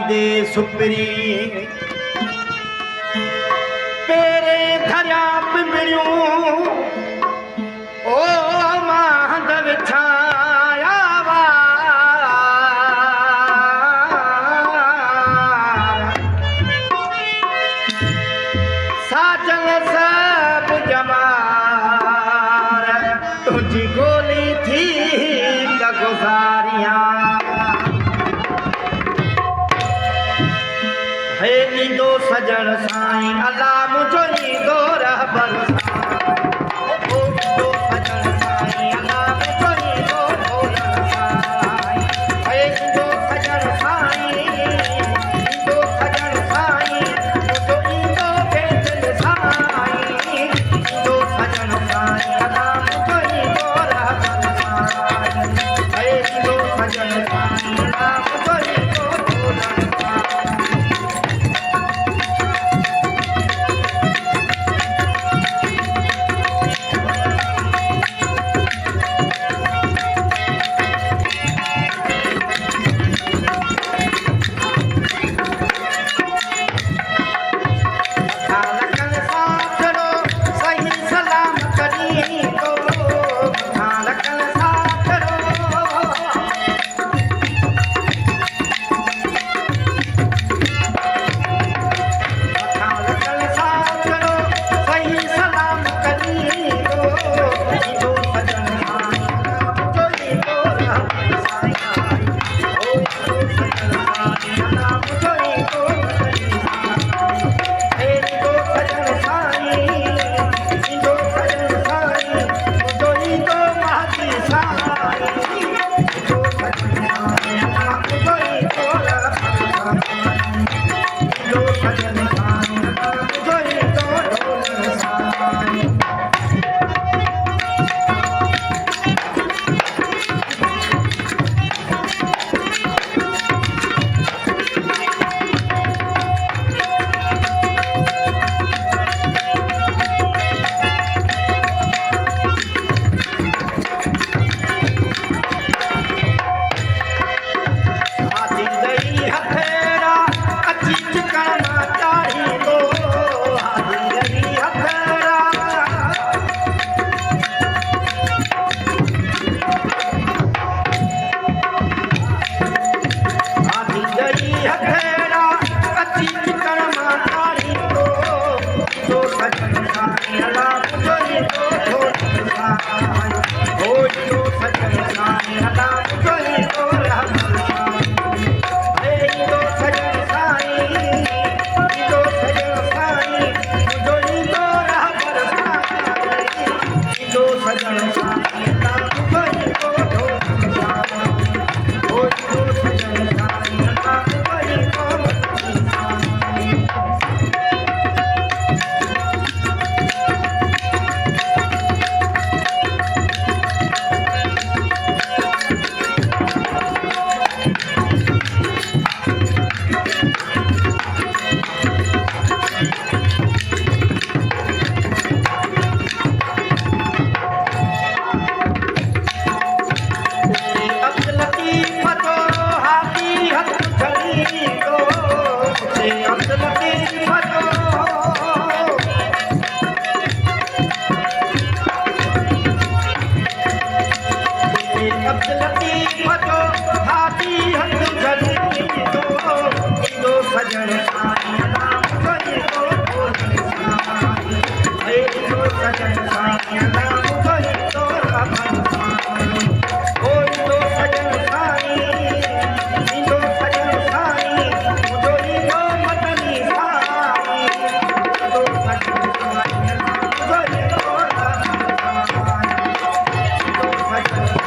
दे सुपरी पेरे धरिया पिंबड़ियूं ओ मांधव छाया साजन सब जमार तुझी गोली थी गुजारियां हे ईंदो सजण साईं अल्लाह मुंहिंजो ईंदो रहबर साईं ओ ईंदो सजण साईं अल्लाह मुंहिंजो ईंदो भोलण साईं हे ईंदो सजण साईं ईंदो सजण साईं मुंहिंजो ईंदो बेदिल साईं ईंदो सजण साईं अल्लाह मुंहिंजो ईंदो रहबर साईं हे ईंदो सजण साईं अल्लाह मुंहिंजो ईंदो भोलण Thank you.